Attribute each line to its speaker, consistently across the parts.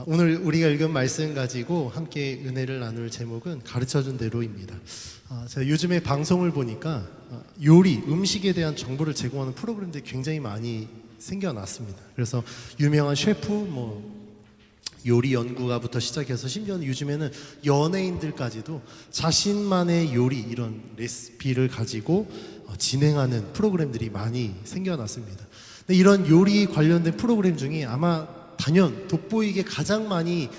Speaker 1: 오늘 우리가 읽은 말씀 가지고 함께 은혜를 나눌 제목은 가르쳐준 대로입니다. 제가 요즘에 방송을 보니까 요리, 음식에 대한 정보를 제공하는 프로그램들이 굉장히 많이 생겨났습니다. 그래서 유명한 셰프, 요리 연구가부터 시작해서 심지어는 요즘에는 연예인들까지도 자신만의 요리, 이런 레시피를 가지고 진행하는 프로그램들이 많이 생겨났습니다. 근데 이런 요리 관련된 프로그램 중에 아마 단연 돋보이게 가장 많이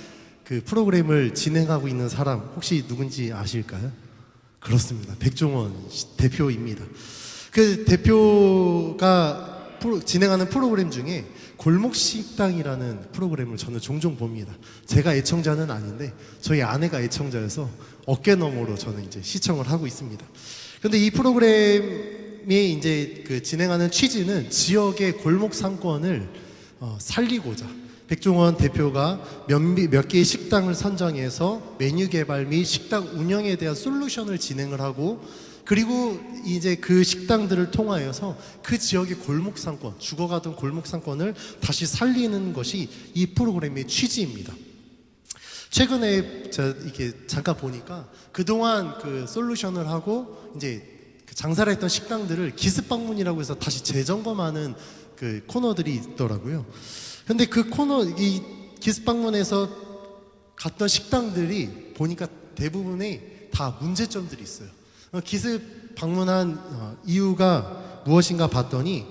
Speaker 1: 그 프로그램을 진행하고 있는 사람 혹시 누군지 아실까요? 그렇습니다. 백종원 대표입니다. 그 대표가 진행하는 프로그램 중에 골목식당이라는 프로그램을 저는 종종 봅니다. 제가 애청자는 아닌데 저희 아내가 애청자여서 어깨너머로 저는 이제 시청을 하고 있습니다. 그런데 이 프로그램이 이제 그 진행하는 취지는 지역의 골목 상권을 살리고자 백종원 대표가 몇 개의 식당을 선정해서 메뉴 개발 및 식당 운영에 대한 솔루션을 진행을 하고, 그리고 이제 그 식당들을 통하여서 그 지역의 골목 상권, 죽어가던 골목 상권을 다시 살리는 것이 이 프로그램의 취지입니다. 최근에 제가 이렇게 잠깐 보니까 그동안 그 솔루션을 하고 이제 장사를 했던 식당들을 기습 방문이라고 해서 다시 재점검하는 그 코너들이 있더라고요. 근데 그 이 기습 방문에서 갔던 식당들이 보니까 대부분의 다 문제점들이 있어요. 기습 방문한 이유가 무엇인가 봤더니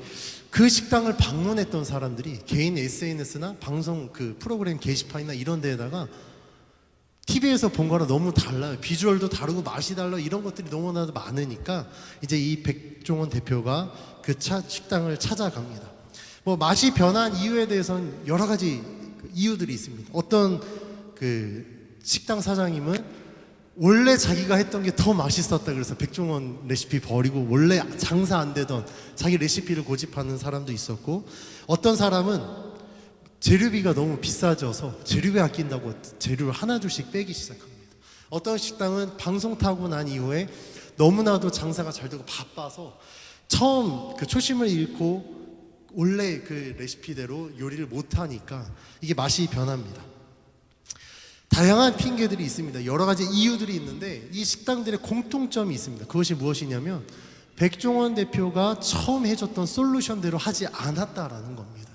Speaker 1: 그 식당을 방문했던 사람들이 개인 SNS나 방송 그 프로그램 게시판이나 이런 데에다가 TV에서 본 거랑 너무 달라요. 비주얼도 다르고 맛이 달라, 이런 것들이 너무나도 많으니까 이제 이 백종원 대표가 그 식당을 찾아갑니다. 맛이 변한 이유에 대해서는 여러 가지 이유들이 있습니다. 어떤 그 식당 사장님은 원래 자기가 했던 게 더 맛있었다 그래서 백종원 레시피 버리고 원래 장사 안 되던 자기 레시피를 고집하는 사람도 있었고, 어떤 사람은 재료비가 너무 비싸져서 재료비 아낀다고 재료를 하나둘씩 빼기 시작합니다. 어떤 식당은 방송 타고 난 이후에 너무나도 장사가 잘 되고 바빠서 처음 그 초심을 잃고 원래 그 레시피대로 요리를 못하니까 이게 맛이 변합니다. 다양한 핑계들이 있습니다. 여러 가지 이유들이 있는데 이 식당들의 공통점이 있습니다. 그것이 무엇이냐면 백종원 대표가 처음 해줬던 솔루션대로 하지 않았다라는 겁니다.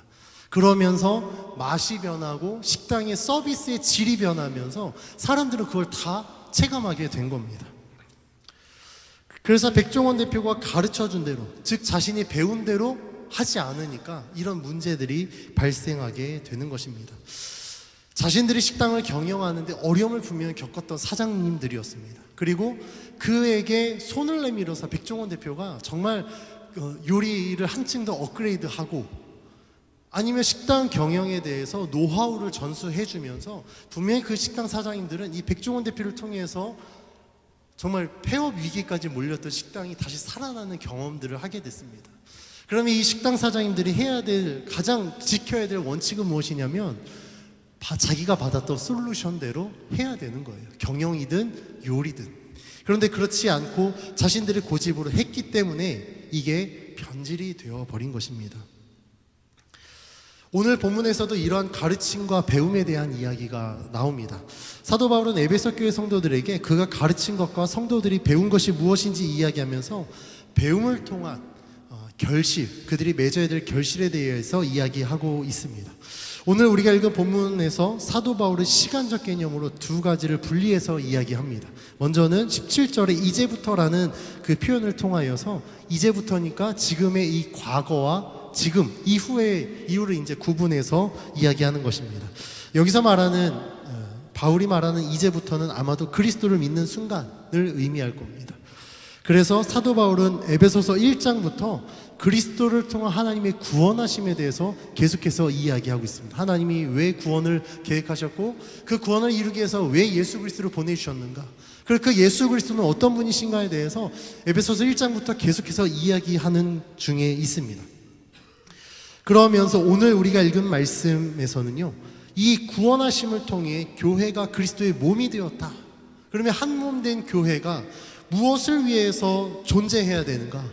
Speaker 1: 그러면서 맛이 변하고 식당의 서비스의 질이 변하면서 사람들은 그걸 다 체감하게 된 겁니다. 그래서 백종원 대표가 가르쳐준 대로, 즉 자신이 배운 대로 하지 않으니까 이런 문제들이 발생하게 되는 것입니다. 자신들이 식당을 경영하는데 어려움을 분명히 겪었던 사장님들이었습니다. 그리고 그에게 손을 내밀어서 백종원 대표가 정말 요리를 한층 더 업그레이드하고, 아니면 식당 경영에 대해서 노하우를 전수해 주면서 분명히 그 식당 사장님들은 이 백종원 대표를 통해서 정말 폐업 위기까지 몰렸던 식당이 다시 살아나는 경험들을 하게 됐습니다. 그러면 이 식당 사장님들이 가장 지켜야 될 원칙은 무엇이냐면 자기가 받았던 솔루션대로 해야 되는 거예요. 경영이든 요리든. 그런데 그렇지 않고 자신들의 고집으로 했기 때문에 이게 변질이 되어버린 것입니다. 오늘 본문에서도 이러한 가르침과 배움에 대한 이야기가 나옵니다. 사도 바울은 에베소 교회 성도들에게 그가 가르친 것과 성도들이 배운 것이 무엇인지 이야기하면서 배움을 통한 결실, 그들이 맺어야 될 결실에 대해서 이야기하고 있습니다. 오늘 우리가 읽은 본문에서 사도 바울은 시간적 개념으로 두 가지를 분리해서 이야기합니다. 먼저는 17절에 이제부터라는 그 표현을 통하여서 이제부터니까 지금의 이 과거와 지금, 이후를 이제 구분해서 이야기하는 것입니다. 여기서 바울이 말하는 이제부터는 아마도 그리스도를 믿는 순간을 의미할 겁니다. 그래서 사도 바울은 에베소서 1장부터 그리스도를 통한 하나님의 구원하심에 대해서 계속해서 이야기하고 있습니다. 하나님이 왜 구원을 계획하셨고 그 구원을 이루기 위해서 왜 예수 그리스도를 보내주셨는가, 그리고 그 예수 그리스도는 어떤 분이신가에 대해서 에베소서 1장부터 계속해서 이야기하는 중에 있습니다. 그러면서 오늘 우리가 읽은 말씀에서는요, 이 구원하심을 통해 교회가 그리스도의 몸이 되었다. 그러면 한 몸 된 교회가 무엇을 위해서 존재해야 되는가,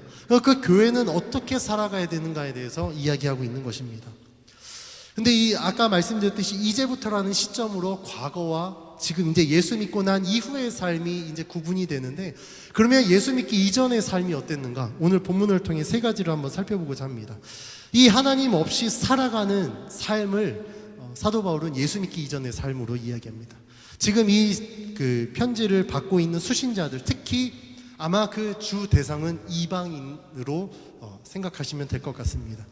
Speaker 1: 그 교회는 어떻게 살아가야 되는가에 대해서 이야기하고 있는 것입니다. 근데 이 아까 말씀드렸듯이 이제부터라는 시점으로 과거와 지금 이제 예수 믿고 난 이후의 삶이 이제 구분이 되는데, 그러면 예수 믿기 이전의 삶이 어땠는가? 오늘 본문을 통해 세 가지를 한번 살펴보고자 합니다. 이 하나님 없이 살아가는 삶을 사도 바울은 예수 믿기 이전의 삶으로 이야기합니다. 지금 이 편지를 받고 있는 수신자들, 특히 아마 그 주 대상은 이방인으로 생각하시면 될 것 같습니다.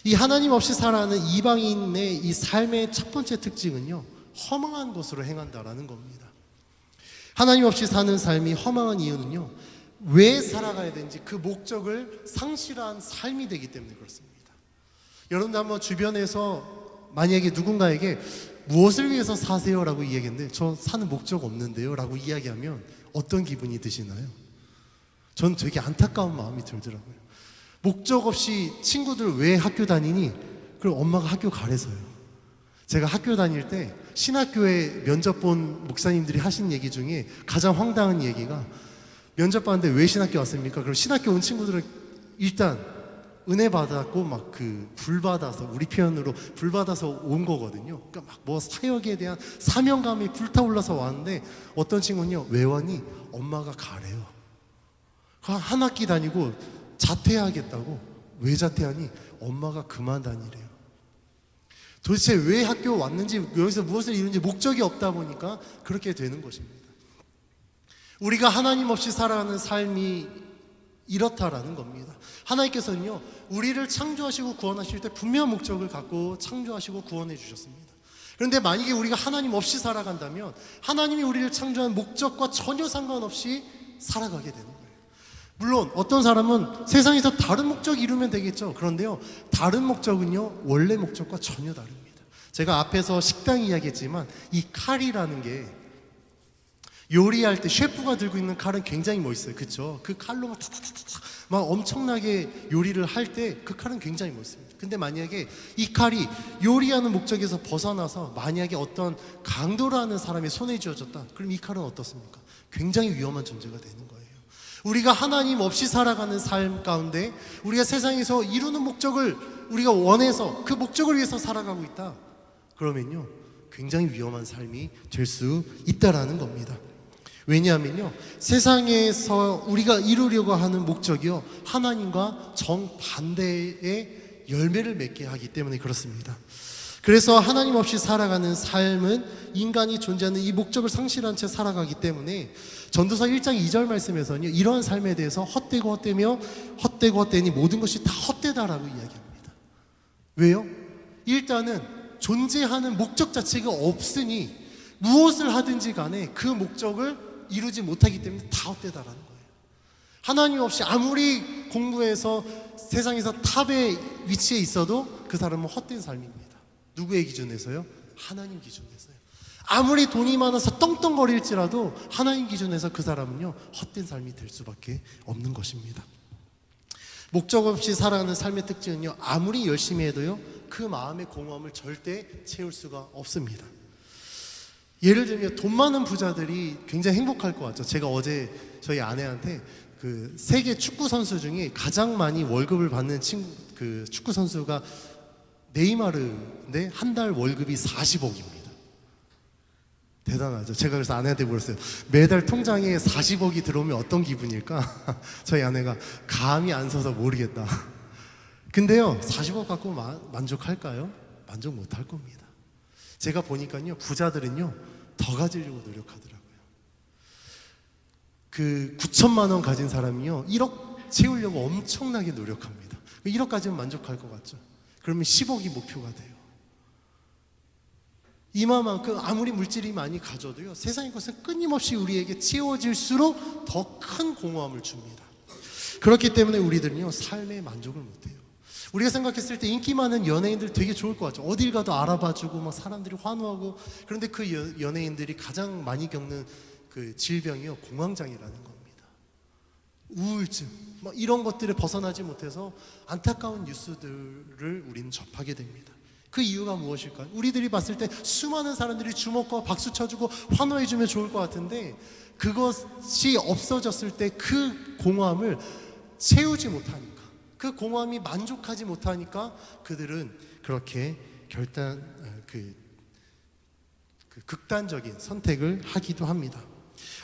Speaker 1: 이 하나님 없이 살아가는 이방인의 이 삶의 첫 번째 특징은요, 허망한 것으로 행한다라는 겁니다. 하나님 없이 사는 삶이 허망한 이유는요, 왜 살아가야 되는지 그 목적을 상실한 삶이 되기 때문에 그렇습니다. 여러분들 한번 주변에서 만약에 누군가에게 무엇을 위해서 사세요라고 이야기했는데, 저 사는 목적 없는데요 라고 이야기하면 어떤 기분이 드시나요? 전 되게 안타까운 마음이 들더라고요. 목적 없이 친구들 왜 학교 다니니? 그럼 엄마가 학교 가래서요. 제가 학교 다닐 때 신학교에 면접 본 목사님들이 하신 얘기 중에 가장 황당한 얘기가, 면접 봤는데 왜 신학교 왔습니까? 그럼 신학교 온 친구들은 일단 은혜 받았고 막 불 받아서, 우리 표현으로 불 받아서 온 거거든요. 그러니까 막 뭐 사역에 대한 사명감이 불타올라서 왔는데, 어떤 친구는요, 왜 왔니? 엄마가 가래요. 한 학기 다니고 자퇴하겠다고. 왜 자퇴하니? 엄마가 그만 다니래요. 도대체 왜 학교 왔는지, 여기서 무엇을 이루는지 목적이 없다 보니까 그렇게 되는 것입니다. 우리가 하나님 없이 살아가는 삶이 이렇다라는 겁니다. 하나님께서는요, 우리를 창조하시고 구원하실 때 분명한 목적을 갖고 창조하시고 구원해 주셨습니다. 그런데 만약에 우리가 하나님 없이 살아간다면 하나님이 우리를 창조한 목적과 전혀 상관없이 살아가게 되는 거예요. 물론 어떤 사람은 세상에서 다른 목적 이루면 되겠죠. 그런데요, 다른 목적은요, 원래 목적과 전혀 다릅니다. 제가 앞에서 식당 이야기했지만, 이 칼이라는 게 요리할 때 셰프가 들고 있는 칼은 굉장히 멋있어요. 그렇죠? 그 칼로 막 타타타타 막 엄청나게 요리를 할 때 그 칼은 굉장히 멋있습니다. 근데 만약에 이 칼이 요리하는 목적에서 벗어나서 만약에 어떤 강도라는 사람의 손에 쥐어졌다, 그럼 이 칼은 어떻습니까? 굉장히 위험한 존재가 되는 거예요. 우리가 하나님 없이 살아가는 삶 가운데 우리가 세상에서 이루는 목적을 우리가 원해서 그 목적을 위해서 살아가고 있다, 그러면요, 굉장히 위험한 삶이 될 수 있다라는 겁니다. 왜냐하면요, 세상에서 우리가 이루려고 하는 목적이요, 하나님과 정반대의 열매를 맺게 하기 때문에 그렇습니다. 그래서 하나님 없이 살아가는 삶은 인간이 존재하는 이 목적을 상실한 채 살아가기 때문에 전도서 1장 2절 말씀에서는요, 이러한 삶에 대해서 헛되고 헛되며 헛되고 헛되니 모든 것이 다 헛되다라고 이야기합니다. 왜요? 일단은 존재하는 목적 자체가 없으니 무엇을 하든지 간에 그 목적을 이루지 못하기 때문에 다 헛되다라는 거예요. 하나님 없이 아무리 공부해서 세상에서 탑의 위치에 있어도 그 사람은 헛된 삶입니다. 누구의 기준에서요? 하나님 기준에서요. 아무리 돈이 많아서 떵떵거릴지라도 하나님 기준에서 그 사람은요, 헛된 삶이 될 수밖에 없는 것입니다. 목적 없이 살아가는 삶의 특징은요, 아무리 열심히 해도요, 그 마음의 공허함을 절대 채울 수가 없습니다. 예를 들면 돈 많은 부자들이 굉장히 행복할 것 같죠. 제가 어제 저희 아내한테 그 세계 축구 선수 중에 가장 많이 월급을 받는 축구 선수가 네이마르인데 한 달 월급이 40억입니다. 대단하죠. 제가 그래서 아내한테 물었어요. 매달 통장에 40억이 들어오면 어떤 기분일까? 저희 아내가 감이 안 서서 모르겠다. 근데요, 40억 갖고 만족할까요? 만족 못할 겁니다. 제가 보니까요, 부자들은요, 더 가지려고 노력하더라고요. 그 9천만 원 가진 사람이요, 1억 채우려고 엄청나게 노력합니다. 1억까지는 만족할 것 같죠? 그러면 10억이 목표가 돼요. 이만큼 아무리 물질이 많이 가져도요, 세상의 것은 끊임없이 우리에게 채워질수록 더 큰 공허함을 줍니다. 그렇기 때문에 우리들은요, 삶에 만족을 못해요. 우리가 생각했을 때 인기 많은 연예인들 되게 좋을 것 같죠. 어딜 가도 알아봐주고 막 사람들이 환호하고. 그런데 그 연예인들이 가장 많이 겪는 그 질병이요, 공황장애라는 겁니다. 우울증 막 이런 것들에 벗어나지 못해서 안타까운 뉴스들을 우리는 접하게 됩니다. 그 이유가 무엇일까요? 우리들이 봤을 때 수많은 사람들이 주목과 박수 쳐주고 환호해주면 좋을 것 같은데, 그것이 없어졌을 때 그 공허함을 채우지 못하니까, 그 공허함이 만족하지 못하니까 그들은 그렇게 그 극단적인 선택을 하기도 합니다.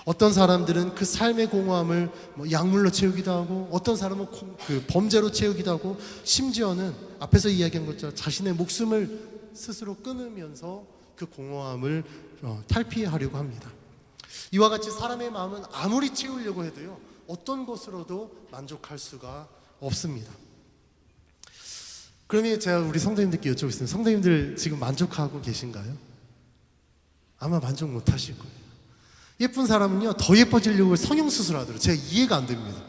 Speaker 1: 어떤 사람들은 그 삶의 공허함을 약물로 채우기도 하고, 어떤 사람은 그 범죄로 채우기도 하고, 심지어는 앞에서 이야기한 것처럼 자신의 목숨을 스스로 끊으면서 그 공허함을 탈피하려고 합니다. 이와 같이 사람의 마음은 아무리 채우려고 해도요, 어떤 것으로도 만족할 수가 없습니다. 그러면 제가 우리 성도님들께 여쭤보겠습니다. 성도님들 지금 만족하고 계신가요? 아마 만족 못 하실 거예요. 예쁜 사람은요, 더 예뻐지려고 성형수술 하더라고요. 제가 이해가 안 됩니다.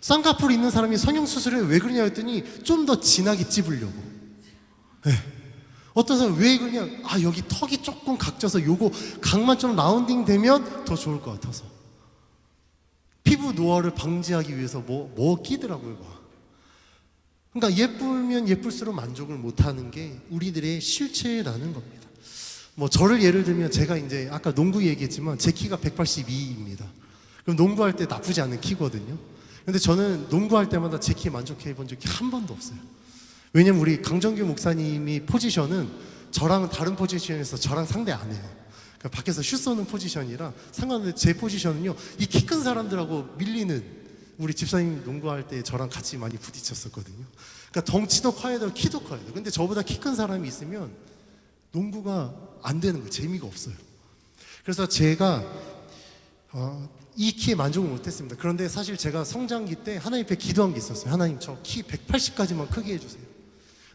Speaker 1: 쌍꺼풀 있는 사람이 성형수술을 왜 그러냐 했더니 좀 더 진하게 찝으려고. 네. 어떤 사람은 왜 그러냐, 여기 턱이 조금 각져서 요거 각만 좀 라운딩 되면 더 좋을 것 같아서. 피부 노화를 방지하기 위해서 뭐 끼더라고요. 그러니까 예쁘면 예쁠수록 만족을 못하는 게 우리들의 실체라는 겁니다. 저를 예를 들면, 제가 이제 아까 농구 얘기했지만 제 키가 182입니다. 그럼 농구할 때 나쁘지 않은 키거든요. 근데 저는 농구할 때마다 제 키에 만족해 본 적이 한 번도 없어요. 왜냐면 우리 강정규 목사님이 포지션은 저랑은 다른 포지션에서 저랑 상대 안 해요. 그러니까 밖에서 슛 쏘는 포지션이라 상관없는데, 제 포지션은요, 이 키 큰 사람들하고 밀리는, 우리 집사님 농구할 때 저랑 같이 많이 부딪혔었거든요. 그러니까 덩치도 커야 되고 키도 커야 돼요. 근데 저보다 키 큰 사람이 있으면 농구가 안 되는 거예요. 재미가 없어요. 그래서 제가 이 키에 만족을 못했습니다. 그런데 사실 제가 성장기 때 하나님 앞에 기도한 게 있었어요. 하나님, 저 키 180까지만 크게 해주세요.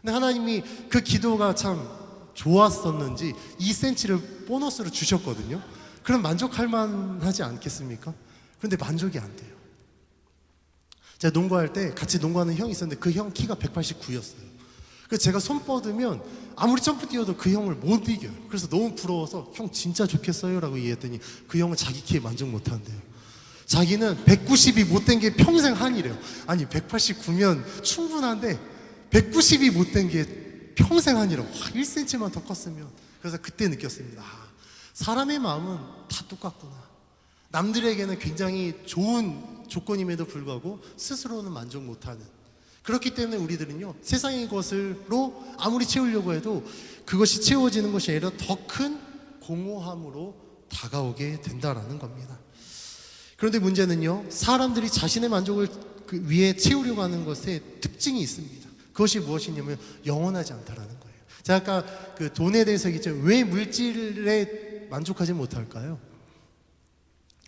Speaker 1: 근데 하나님이 그 기도가 참 좋았었는지 2cm를 보너스로 주셨거든요. 그럼 만족할 만하지 않겠습니까? 그런데 만족이 안 돼요. 제가 농구할 때 같이 농구하는 형이 있었는데 그 형 키가 189였어요. 그래서 제가 손 뻗으면 아무리 점프 뛰어도 그 형을 못 이겨요. 그래서 너무 부러워서, 형 진짜 좋겠어요? 라고 얘기했더니 그 형은 자기 키에 만족 못 한대요. 자기는 190이 못 된 게 평생 한이래요. 아니, 189면 충분한데 190이 못 된 게 평생 한이라고. 1cm만 더 컸으면. 그래서 그때 느꼈습니다. 사람의 마음은 다 똑같구나. 남들에게는 굉장히 좋은 조건임에도 불구하고 스스로는 만족 못하는, 그렇기 때문에 우리들은요, 세상의 것으로 아무리 채우려고 해도 그것이 채워지는 것이 아니라 더 큰 공허함으로 다가오게 된다라는 겁니다. 그런데 문제는요, 사람들이 자신의 만족을 위해 채우려고 하는 것에 특징이 있습니다. 그것이 무엇이냐면 영원하지 않다라는 거예요. 제가 아까 그 돈에 대해서 얘기했죠. 왜 물질에 만족하지 못할까요?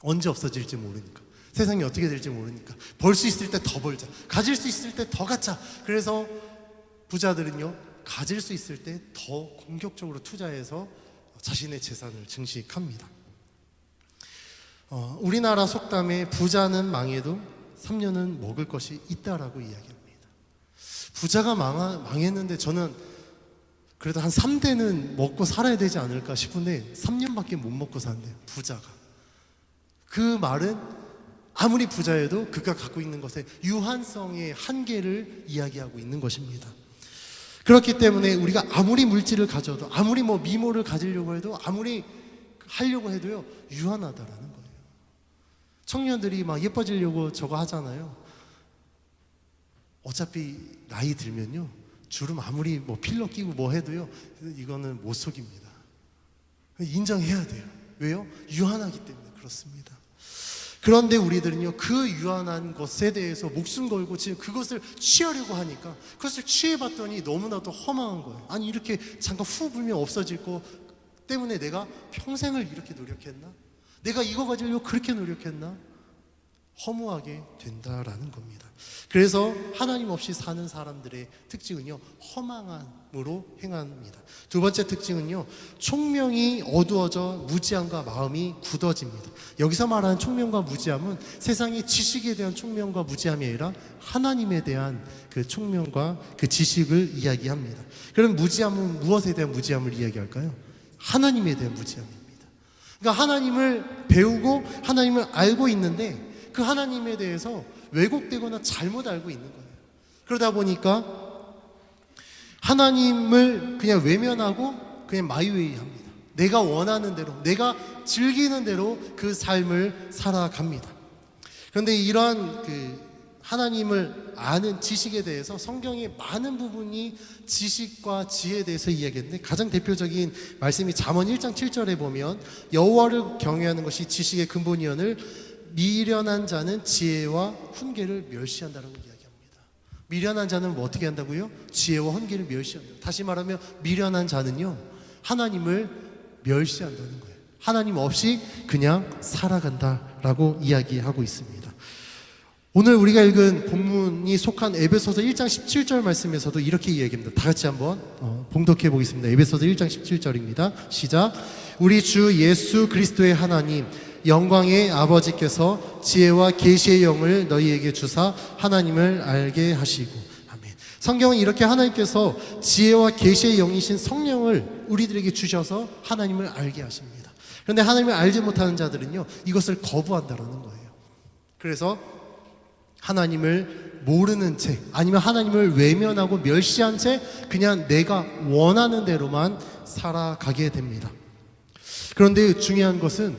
Speaker 1: 언제 없어질지 모르니까. 세상이 어떻게 될지 모르니까. 벌 수 있을 때 더 벌자, 가질 수 있을 때 더 갖자. 그래서 부자들은요, 가질 수 있을 때 더 공격적으로 투자해서 자신의 재산을 증식합니다. 우리나라 속담에 부자는 망해도 3년은 먹을 것이 있다라고 이야기합니다. 부자가 망했는데 저는 그래도 한 3대는 먹고 살아야 되지 않을까 싶은데 3년밖에 못 먹고 산대요, 부자가. 그 말은 아무리 부자여도 그가 갖고 있는 것의 유한성의 한계를 이야기하고 있는 것입니다. 그렇기 때문에 우리가 아무리 물질을 가져도, 아무리 미모를 가지려고 해도, 아무리 하려고 해도요, 유한하다라는 거예요. 청년들이 막 예뻐지려고 저거 하잖아요. 어차피 나이 들면요, 주름 아무리 필러 끼고 뭐 해도요, 이거는 못 속입니다. 인정해야 돼요. 왜요? 유한하기 때문에 그렇습니다. 그런데 우리들은요, 그 유한한 것에 대해서 목숨 걸고 지금 그것을 취하려고 하니까, 그것을 취해봤더니 너무나도 허망한 거예요. 아니, 이렇게 잠깐 후 불면 없어질 거 때문에 내가 평생을 이렇게 노력했나? 내가 이거 가지려고 그렇게 노력했나? 허무하게 된다라는 겁니다. 그래서 하나님 없이 사는 사람들의 특징은요, 허망함으로 행합니다. 두 번째 특징은요, 총명이 어두워져 무지함과 마음이 굳어집니다. 여기서 말하는 총명과 무지함은 세상의 지식에 대한 총명과 무지함이 아니라 하나님에 대한 그 총명과 그 지식을 이야기합니다. 그럼 무지함은 무엇에 대한 무지함을 이야기할까요? 하나님에 대한 무지함입니다. 그러니까 하나님을 배우고 하나님을 알고 있는데 그 하나님에 대해서 왜곡되거나 잘못 알고 있는 거예요. 그러다 보니까 하나님을 그냥 외면하고 그냥 마이웨이 합니다. 내가 원하는 대로, 내가 즐기는 대로 그 삶을 살아갑니다. 그런데 이러한 하나님을 아는 지식에 대해서 성경의 많은 부분이 지식과 지혜에 대해서 이야기했는데, 가장 대표적인 말씀이 잠언 1장 7절에 보면 여호와를 경외하는 것이 지식의 근본이오늘 미련한 자는 지혜와 훈계를 멸시한다라고 이야기합니다. 미련한 자는 뭐 어떻게 한다고요? 지혜와 훈계를 멸시한다. 다시 말하면 미련한 자는요, 하나님을 멸시한다는 거예요. 하나님 없이 그냥 살아간다라고 이야기하고 있습니다. 오늘 우리가 읽은 본문이 속한 에베소서 1장 17절 말씀에서도 이렇게 이야기합니다. 다 같이 한번 봉독해 보겠습니다. 에베소서 1장 17절입니다. 시작. 우리 주 예수 그리스도의 하나님 영광의 아버지께서 지혜와 계시의 영을 너희에게 주사 하나님을 알게 하시고. 아멘. 성경은 이렇게 하나님께서 지혜와 계시의 영이신 성령을 우리들에게 주셔서 하나님을 알게 하십니다. 그런데 하나님을 알지 못하는 자들은요, 이것을 거부한다라는 거예요. 그래서 하나님을 모르는 채, 아니면 하나님을 외면하고 멸시한 채 그냥 내가 원하는 대로만 살아가게 됩니다. 그런데 중요한 것은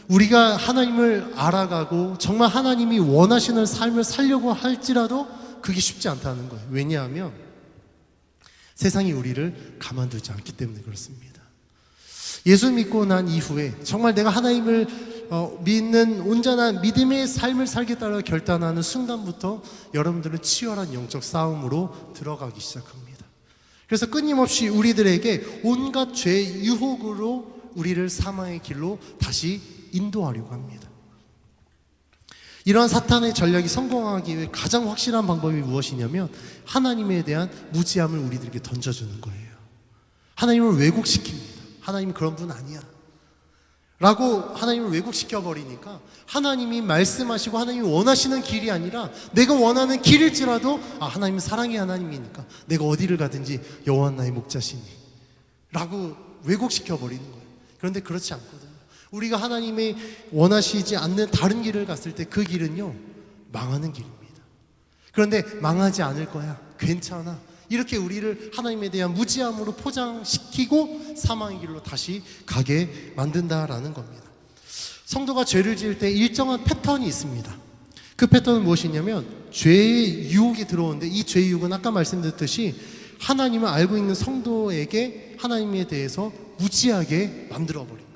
Speaker 1: 우리가 하나님을 알아가고 정말 하나님이 원하시는 삶을 살려고 할지라도 그게 쉽지 않다는 거예요. 왜냐하면 세상이 우리를 가만두지 않기 때문에 그렇습니다. 예수 믿고 난 이후에 정말 내가 하나님을 믿는 온전한 믿음의 삶을 살겠다고 결단하는 순간부터 여러분들은 치열한 영적 싸움으로 들어가기 시작합니다. 그래서 끊임없이 우리들에게 온갖 죄의 유혹으로 우리를 사망의 길로 다시 인도하려고 합니다. 이러한 사탄의 전략이 성공하기 위해 가장 확실한 방법이 무엇이냐면 하나님에 대한 무지함을 우리들에게 던져주는 거예요. 하나님을 왜곡시킵니다. 하나님은 그런 분 아니야 라고 하나님을 왜곡시켜버리니까 하나님이 말씀하시고 하나님이 원하시는 길이 아니라 내가 원하는 길일지라도 하나님은 사랑의 하나님이니까 내가 어디를 가든지 여호와 나의 목자시니 라고 왜곡시켜버리는 거예요. 그런데 그렇지 않거든요. 우리가 하나님이 원하시지 않는 다른 길을 갔을 때 그 길은요, 망하는 길입니다. 그런데 망하지 않을 거야, 괜찮아, 이렇게 우리를 하나님에 대한 무지함으로 포장시키고 사망의 길로 다시 가게 만든다라는 겁니다. 성도가 죄를 지을 때 일정한 패턴이 있습니다. 그 패턴은 무엇이냐면 죄의 유혹이 들어오는데, 이 죄의 유혹은 아까 말씀드렸듯이 하나님을 알고 있는 성도에게 하나님에 대해서 무지하게 만들어버립니다.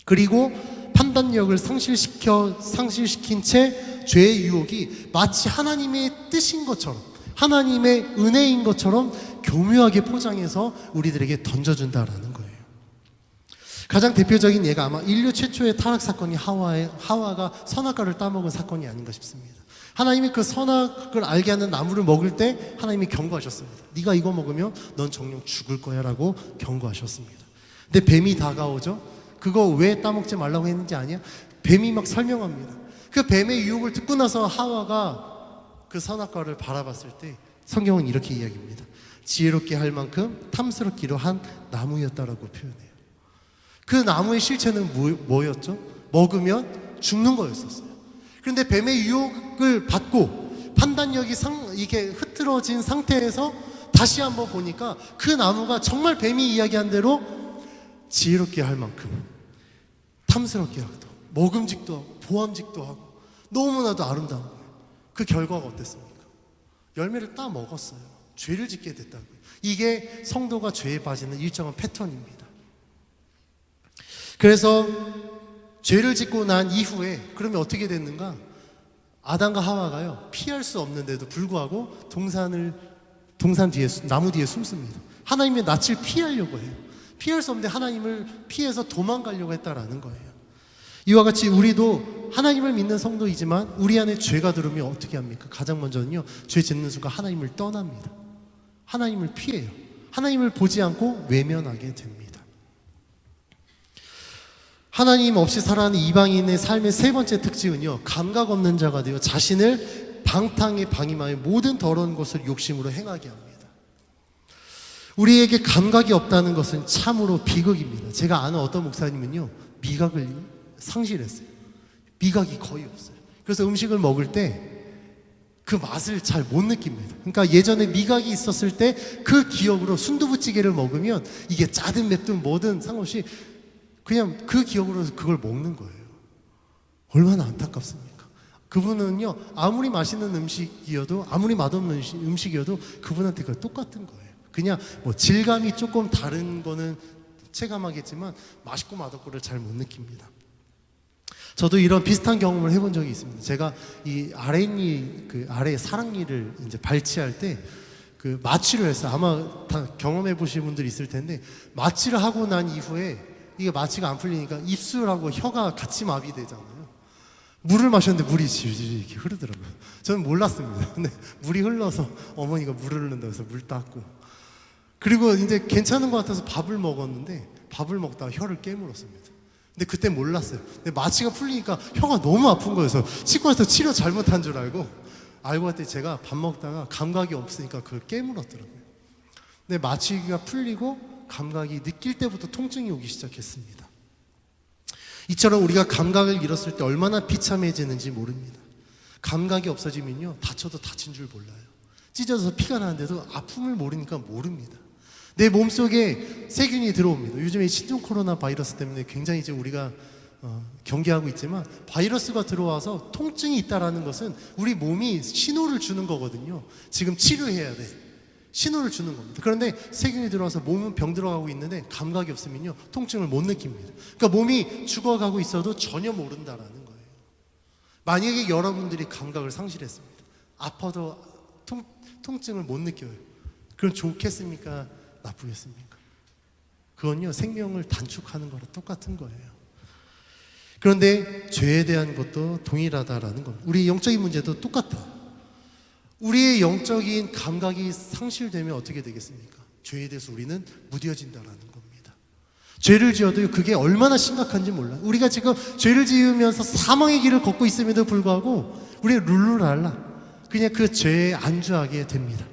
Speaker 1: 그리고 판단력을 상실시킨 채 죄의 유혹이 마치 하나님의 뜻인 것처럼, 하나님의 은혜인 것처럼 교묘하게 포장해서 우리들에게 던져준다라는 거예요. 가장 대표적인 예가 아마 인류 최초의 타락 사건이 하와가 선악과를 따먹은 사건이 아닌가 싶습니다. 하나님이 그 선악을 알게 하는 나무를 먹을 때 하나님이 경고하셨습니다. 네가 이거 먹으면 넌 정령 죽을 거야 라고 경고하셨습니다. 근데 뱀이 다가오죠. 그거 왜 따먹지 말라고 했는지 아냐? 뱀이 막 설명합니다. 그 뱀의 유혹을 듣고 나서 하와가 그 선악과를 바라봤을 때 성경은 이렇게 이야기합니다. 지혜롭게 할 만큼 탐스럽기로 한 나무였다라고 표현해요. 그 나무의 실체는 뭐였죠? 먹으면 죽는 거였었어요. 그런데 뱀의 유혹을 받고 판단력이 이게 흐트러진 상태에서 다시 한번 보니까 그 나무가 정말 뱀이 이야기한 대로 지혜롭게 할 만큼 탐스럽게 하고 먹음직도 하고 보암직도 하고 너무나도 아름다운 거예요. 그 결과가 어땠습니까? 열매를 따 먹었어요. 죄를 짓게 됐다고요. 이게 성도가 죄에 빠지는 일정한 패턴입니다. 그래서 죄를 짓고 난 이후에 그러면 어떻게 됐는가? 아담과 하와가요, 피할 수 없는데도 불구하고 동산 뒤에, 나무 뒤에 숨습니다. 하나님의 낯을 피하려고 해요. 피할 수 없는데 하나님을 피해서 도망가려고 했다라는 거예요. 이와 같이 우리도 하나님을 믿는 성도이지만 우리 안에 죄가 들어오면 어떻게 합니까? 가장 먼저는요, 죄 짓는 순간 하나님을 떠납니다. 하나님을 피해요. 하나님을 보지 않고 외면하게 됩니다. 하나님 없이 살아가는 이방인의 삶의 세 번째 특징은요, 감각 없는 자가 되어 자신을 방탕에 방임하여 모든 더러운 것을 욕심으로 행하게 합니다. 우리에게 감각이 없다는 것은 참으로 비극입니다. 제가 아는 어떤 목사님은요, 미각을 상실했어요. 미각이 거의 없어요. 그래서 음식을 먹을 때 그 맛을 잘 못 느낍니다. 그러니까 예전에 미각이 있었을 때 그 기억으로 순두부찌개를 먹으면 이게 짜든 맵든 뭐든 상관없이 그냥 그 기억으로 그걸 먹는 거예요. 얼마나 안타깝습니까? 그분은요, 아무리 맛있는 음식이어도, 아무리 맛없는 음식이어도 그분한테 그거 똑같은 거예요. 그냥 뭐 질감이 조금 다른 거는 체감하겠지만 맛있고 맛없고를 잘 못 느낍니다. 저도 이런 비슷한 경험을 해본 적이 있습니다. 제가 이 아래 사랑니를 이제 발치할 때 그 마취를 했어요. 아마 다 경험해 보신 분들이 있을 텐데, 마취를 하고 난 이후에 이게 마취가 안 풀리니까 입술하고 혀가 같이 마비되잖아요. 물을 마셨는데 물이 질질 이렇게 흐르더라고요. 저는 몰랐습니다. 근데 물이 흘러서 어머니가 물을 흐른다고 해서 물 닦고, 그리고 이제 괜찮은 것 같아서 밥을 먹었는데 밥을 먹다가 혀를 깨물었습니다. 근데 그때 몰랐어요. 근데 마취가 풀리니까 혀가 너무 아픈 거여서 치과에서 치료 잘못한 줄 알고 봤더니 제가 밥 먹다가 감각이 없으니까 그걸 깨물었더라고요. 근데 마취가 풀리고 감각이 느낄 때부터 통증이 오기 시작했습니다. 이처럼 우리가 감각을 잃었을 때 얼마나 비참해지는지 모릅니다. 감각이 없어지면요, 다쳐도 다친 줄 몰라요. 찢어져서 피가 나는데도 아픔을 모르니까 모릅니다. 내 몸속에 세균이 들어옵니다. 요즘에 신종 코로나 바이러스 때문에 굉장히 이제 우리가 경계하고 있지만, 바이러스가 들어와서 통증이 있다라는 것은 우리 몸이 신호를 주는 거거든요. 지금 치료해야 돼. 신호를 주는 겁니다. 그런데 세균이 들어와서 몸은 병 들어가고 있는데 감각이 없으면요, 통증을 못 느낍니다. 그러니까 몸이 죽어가고 있어도 전혀 모른다라는 거예요. 만약에 여러분들이 감각을 상실했습니다. 아파도 통증을 못 느껴요. 그럼 좋겠습니까? 나쁘겠습니까? 그건요, 생명을 단축하는 거랑 똑같은 거예요. 그런데 죄에 대한 것도 동일하다라는 겁니다. 우리 영적인 문제도 똑같다. 우리의 영적인 감각이 상실되면 어떻게 되겠습니까? 죄에 대해서 우리는 무뎌진다라는 겁니다. 죄를 지어도 그게 얼마나 심각한지 몰라요. 우리가 지금 죄를 지으면서 사망의 길을 걷고 있음에도 불구하고 우리가 룰루랄라 그냥 그 죄에 안주하게 됩니다.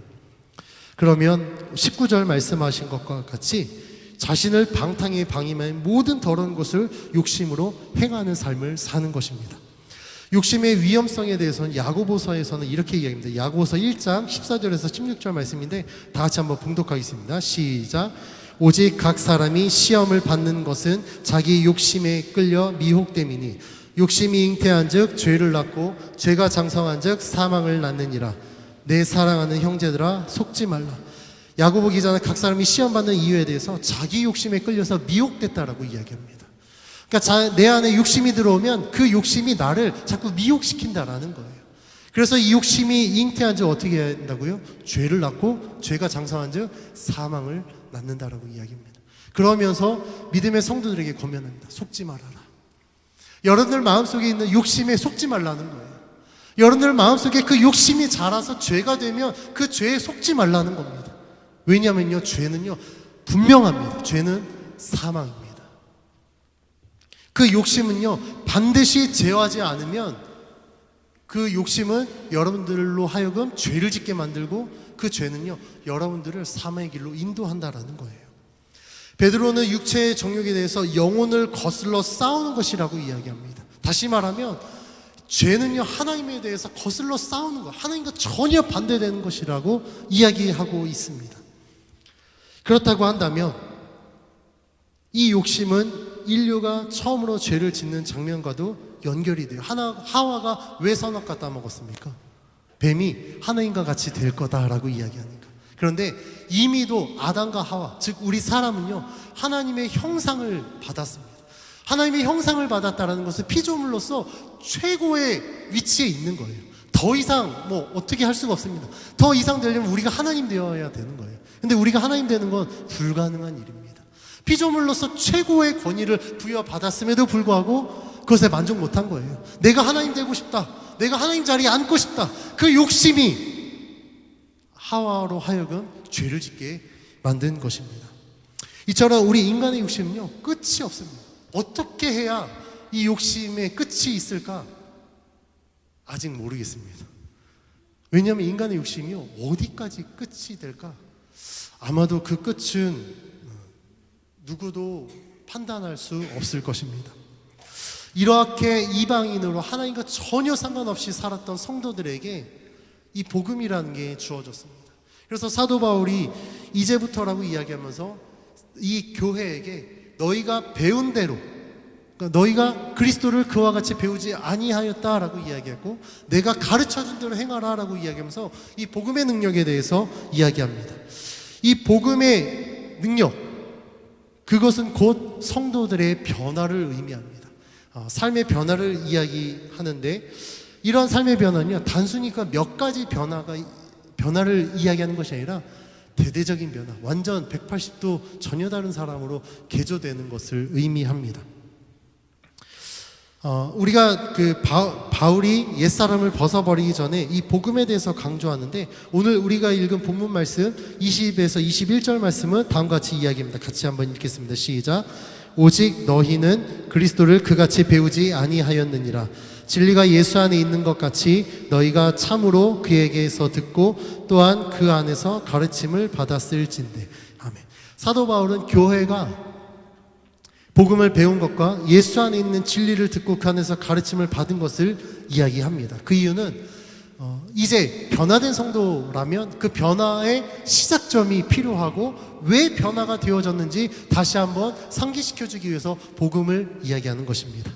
Speaker 1: 그러면 19절 말씀하신 것과 같이 자신을 방탕에 방임한 모든 더러운 것을 욕심으로 행하는 삶을 사는 것입니다. 욕심의 위험성에 대해서는 야고보서에서는 이렇게 이야기합니다. 야고보서 1장 14절에서 16절 말씀인데 다 같이 한번 봉독하겠습니다. 시작. 오직 각 사람이 시험을 받는 것은 자기 욕심에 끌려 미혹됨이니 욕심이 잉태한 즉 죄를 낳고 죄가 장성한 즉 사망을 낳느니라. 내 사랑하는 형제들아 속지 말라. 야고보 기자는 각 사람이 시험받는 이유에 대해서 자기 욕심에 끌려서 미혹됐다라고 이야기합니다. 그러니까 내 안에 욕심이 들어오면 그 욕심이 나를 자꾸 미혹시킨다라는 거예요. 그래서 이 욕심이 잉태한 즉 어떻게 해야 된다고요? 죄를 낳고 죄가 장성한 즉 사망을 낳는다라고 이야기합니다. 그러면서 믿음의 성도들에게 권면합니다. 속지 말아라. 여러분들 마음속에 있는 욕심에 속지 말라는 거예요. 여러분들 마음속에 그 욕심이 자라서 죄가 되면 그 죄에 속지 말라는 겁니다. 왜냐하면요, 죄는요 분명합니다. 죄는 사망입니다. 그 욕심은요 반드시 제어하지 않으면 그 욕심은 여러분들로 하여금 죄를 짓게 만들고 그 죄는요 여러분들을 사망의 길로 인도한다라는 거예요. 베드로는 육체의 정욕에 대해서 영혼을 거슬러 싸우는 것이라고 이야기합니다. 다시 말하면 죄는요 하나님에 대해서 거슬러 싸우는 것, 하나님과 전혀 반대되는 것이라고 이야기하고 있습니다. 그렇다고 한다면 이 욕심은 인류가 처음으로 죄를 짓는 장면과도 연결이 돼요. 하와가 왜 선악과 따먹었습니까? 뱀이 하나님과 같이 될 거다라고 이야기하니까. 그런데 이미도 아담과 하와, 즉 우리 사람은요 하나님의 형상을 받았습니다. 하나님의 형상을 받았다는 것은 피조물로서 최고의 위치에 있는 거예요. 더 이상 뭐 어떻게 할 수가 없습니다. 더 이상 되려면 우리가 하나님 되어야 되는 거예요. 근데 우리가 하나님 되는 건 불가능한 일입니다. 피조물로서 최고의 권위를 부여받았음에도 불구하고 그것에 만족 못한 거예요. 내가 하나님 되고 싶다. 내가 하나님 자리에 앉고 싶다. 그 욕심이 하와로 하여금 죄를 짓게 만든 것입니다. 이처럼 우리 인간의 욕심은요 끝이 없습니다. 어떻게 해야 이 욕심의 끝이 있을까? 아직 모르겠습니다. 왜냐하면 인간의 욕심이요 어디까지 끝이 될까? 아마도 그 끝은 누구도 판단할 수 없을 것입니다. 이렇게 이방인으로 하나님과 전혀 상관없이 살았던 성도들에게 이 복음이라는 게 주어졌습니다. 그래서 사도 바울이 이제부터라고 이야기하면서 이 교회에게 너희가 배운 대로, 그러니까 너희가 그리스도를 그와 같이 배우지 아니하였다라고 이야기했고, 내가 가르쳐준 대로 행하라라고 이야기하면서 이 복음의 능력에 대해서 이야기합니다. 이 복음의 능력, 그것은 곧 성도들의 변화를 의미합니다. 삶의 변화를 이야기하는데, 이런 삶의 변화는요, 단순히 몇 가지 변화를 이야기하는 것이 아니라 대대적인 변화, 완전 180도 전혀 다른 사람으로 개조되는 것을 의미합니다. 우리가 바울이 옛사람을 벗어버리기 전에 이 복음에 대해서 강조하는데, 오늘 우리가 읽은 본문 말씀 20에서 21절 말씀은 다음과 같이 이야기합니다. 같이 한번 읽겠습니다. 시작. 오직 너희는 그리스도를 그같이 배우지 아니하였느니라. 진리가 예수 안에 있는 것 같이 너희가 참으로 그에게서 듣고 또한 그 안에서 가르침을 받았을진대. 아멘. 사도 바울은 교회가 복음을 배운 것과 예수 안에 있는 진리를 듣고 그 안에서 가르침을 받은 것을 이야기합니다. 그 이유는 이제 변화된 성도라면 그 변화의 시작점이 필요하고, 왜 변화가 되어졌는지 다시 한번 상기시켜주기 위해서 복음을 이야기하는 것입니다.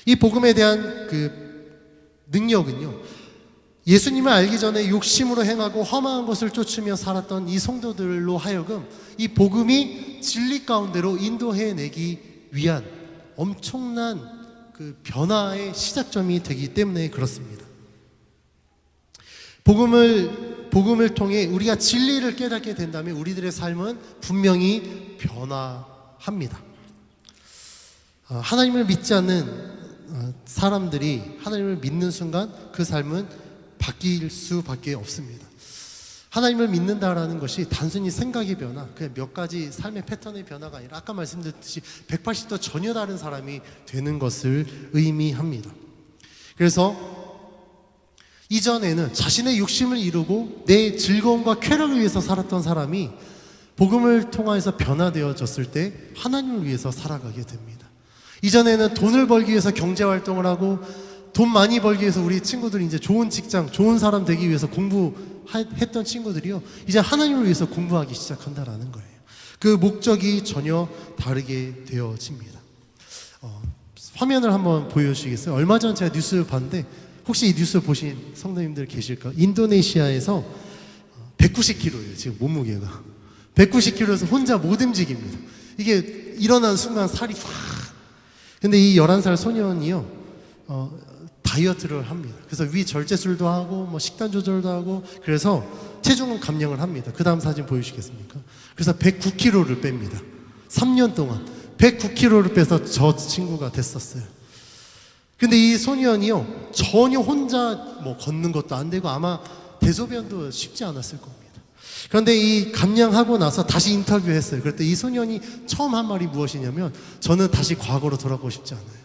Speaker 1: 이 복음에 대한 능력은요, 예수님을 알기 전에 욕심으로 행하고 험한 것을 쫓으며 살았던 이 성도들로 하여금 이 복음이 진리 가운데로 인도해내기 위한 엄청난 변화의 시작점이 되기 때문에 그렇습니다. 복음을 통해 우리가 진리를 깨닫게 된다면 우리들의 삶은 분명히 변화합니다. 하나님을 믿지 않는 사람들이 하나님을 믿는 순간 그 삶은 바뀔 수밖에 없습니다. 하나님을 믿는다라는 것이 단순히 생각의 변화, 그냥 몇 가지 삶의 패턴의 변화가 아니라 아까 말씀드렸듯이 180도 전혀 다른 사람이 되는 것을 의미합니다. 그래서 이전에는 자신의 욕심을 이루고 내 즐거움과 쾌락을 위해서 살았던 사람이 복음을 통해서 변화되어졌을 때 하나님을 위해서 살아가게 됩니다. 이전에는 돈을 벌기 위해서 경제활동을 하고 돈 많이 벌기 위해서 우리 친구들이 이제 좋은 직장, 좋은 사람 되기 위해서 공부했던 친구들이요, 이제 하나님을 위해서 공부하기 시작한다라는 거예요. 그 목적이 전혀 다르게 되어집니다. 화면을 한번 보여주시겠어요? 얼마 전 제가 뉴스 봤는데, 혹시 이 뉴스 보신 성도님들 계실까? 인도네시아에서 190kg예요. 지금 몸무게가 190kg에서 혼자 못 움직입니다. 이게 일어난 순간 살이 확. 근데 이 11살 소년이요, 다이어트를 합니다. 그래서 위 절제술도 하고 식단 조절도 하고, 그래서 체중 감량을 합니다. 그 다음 사진 보여주시겠습니까? 그래서 109kg를 뺍니다. 3년 동안 109kg를 빼서 저 친구가 됐었어요. 근데 이 소년이요, 전혀 혼자 걷는 것도 안 되고 아마 대소변도 쉽지 않았을 겁니다. 그런데 이 감량하고 나서 다시 인터뷰했어요. 그랬더니 이 소년이 처음 한 말이 무엇이냐면, 저는 다시 과거로 돌아가고 싶지 않아요.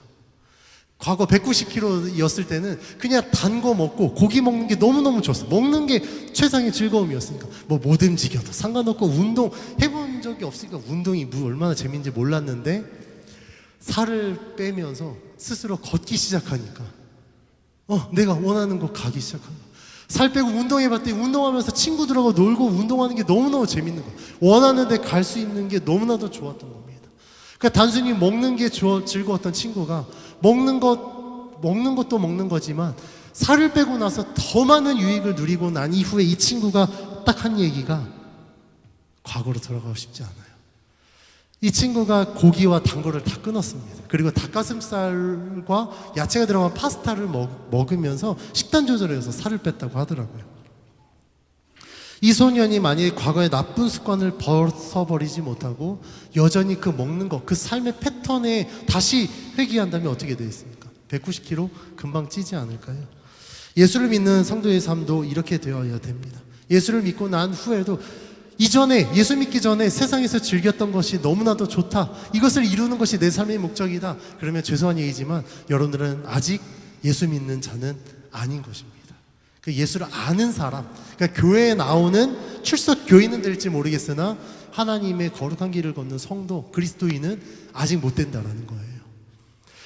Speaker 1: 과거 190kg였을 때는 그냥 단 거 먹고 고기 먹는 게 너무너무 좋았어요. 먹는 게 최상의 즐거움이었으니까 못 움직여도 상관없고, 운동 해본 적이 없으니까 운동이 얼마나 재밌는지 몰랐는데, 살을 빼면서 스스로 걷기 시작하니까 내가 원하는 곳 가기 시작한 거야. 살 빼고 운동해봤더니 운동하면서 친구들하고 놀고 운동하는 게 너무너무 재밌는 거야. 원하는 데 갈 수 있는 게 너무나도 좋았던 겁니다. 그러니까 단순히 먹는 게 즐거웠던 친구가 먹는 것도 먹는 거지만 살을 빼고 나서 더 많은 유익을 누리고 난 이후에 이 친구가 딱 한 얘기가, 과거로 돌아가고 싶지 않아요. 이 친구가 고기와 단 거를 다 끊었습니다. 그리고 닭가슴살과 야채가 들어간 파스타를 먹으면서 식단 조절해서 살을 뺐다고 하더라고요. 이 소년이 만약에 과거의 나쁜 습관을 벗어버리지 못하고 여전히 먹는 것, 그 삶의 패턴에 다시 회귀한다면 어떻게 되겠습니까? 190kg 금방 찌지 않을까요? 예수를 믿는 성도의 삶도 이렇게 되어야 됩니다. 예수를 믿고 난 후에도 이전에, 예수 믿기 전에 세상에서 즐겼던 것이 너무나도 좋다, 이것을 이루는 것이 내 삶의 목적이다, 그러면 죄송한 얘기지만 여러분들은 아직 예수 믿는 자는 아닌 것입니다. 그 예수를 아는 사람, 그러니까 교회에 나오는 출석 교인은 될지 모르겠으나 하나님의 거룩한 길을 걷는 성도, 그리스도인은 아직 못 된다라는 거예요.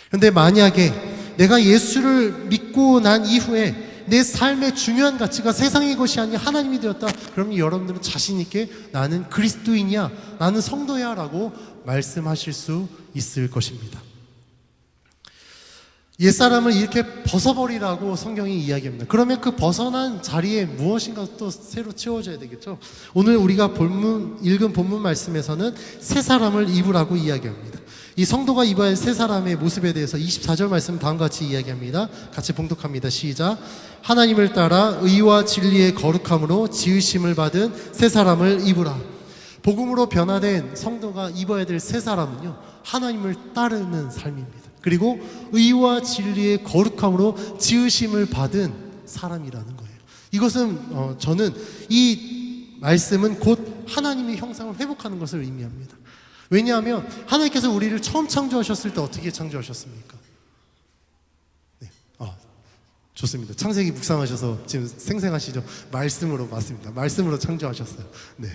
Speaker 1: 그런데 만약에 내가 예수를 믿고 난 이후에 내 삶의 중요한 가치가 세상의 것이 아닌 하나님이 되었다, 그러면 여러분들은 자신 있게 나는 그리스도인이야, 나는 성도야 라고 말씀하실 수 있을 것입니다. 옛사람을 이렇게 벗어버리라고 성경이 이야기합니다. 그러면 그 벗어난 자리에 무엇인가 또 새로 채워져야 되겠죠. 오늘 우리가 읽은 본문 말씀에서는 새 사람을 입으라고 이야기합니다. 이 성도가 입어야 할 새 사람의 모습에 대해서 24절 말씀 다음과 같이 이야기합니다. 같이 봉독합니다. 시작. 하나님을 따라 의와 진리의 거룩함으로 지으심을 받은 새 사람을 입으라. 복음으로 변화된 성도가 입어야 될 새 사람은요, 하나님을 따르는 삶입니다. 그리고 의와 진리의 거룩함으로 지으심을 받은 사람이라는 거예요. 이것은 저는 이 말씀은 곧 하나님의 형상을 회복하는 것을 의미합니다. 왜냐하면 하나님께서 우리를 처음 창조하셨을 때 어떻게 창조하셨습니까? 네. 좋습니다. 창세기 묵상하셔서 지금 생생하시죠? 말씀으로 맞습니다. 말씀으로 창조하셨어요. 네.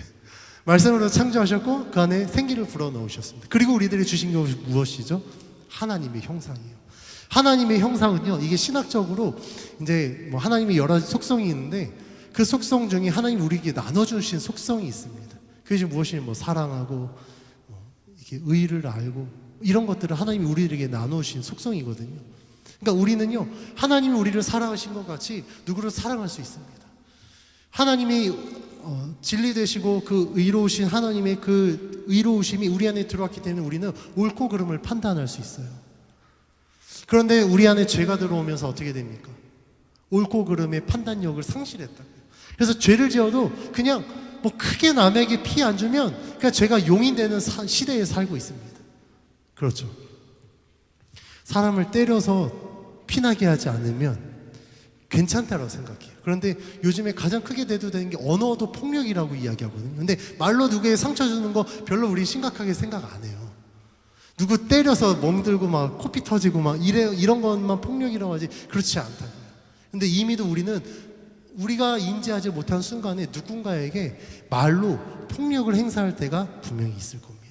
Speaker 1: 말씀으로 창조하셨고 그 안에 생기를 불어넣으셨습니다. 그리고 우리들이 주신 것이 무엇이죠? 하나님의 형상이에요. 하나님의 형상은요, 이게 신학적으로 이제 뭐 하나님의 여러 속성이 있는데 그 속성 중에 하나님 우리에게 나눠주신 속성이 있습니다. 그것이 무엇이냐면 뭐 사랑하고 이렇게 의를 알고 이런 것들을 하나님이 우리에게 나누신 속성이거든요. 그러니까 우리는요, 하나님이 우리를 사랑하신 것 같이 누구를 사랑할 수 있습니다. 하나님이 진리 되시고 그 의로우신 하나님의 그 의로우심이 우리 안에 들어왔기 때문에 우리는 옳고 그름을 판단할 수 있어요. 그런데 우리 안에 죄가 들어오면서 어떻게 됩니까? 옳고 그름의 판단력을 상실했다고요. 그래서 죄를 지어도 그냥 뭐 크게 남에게 피해 안 주면 그냥 죄가 용인되는 시대에 살고 있습니다. 그렇죠. 사람을 때려서 피나게 하지 않으면 괜찮다고 생각해요. 그런데 요즘에 가장 크게 대두되는 게 언어도 폭력이라고 이야기하거든요. 근데 말로 누구에게 상처 주는 거 별로 우리 심각하게 생각 안 해요. 누구 때려서 멍들고 막 코피 터지고 막 이런 것만 폭력이라고 하지 그렇지 않다고요. 근데 이미도 우리가 인지하지 못한 순간에 누군가에게 말로 폭력을 행사할 때가 분명히 있을 겁니다.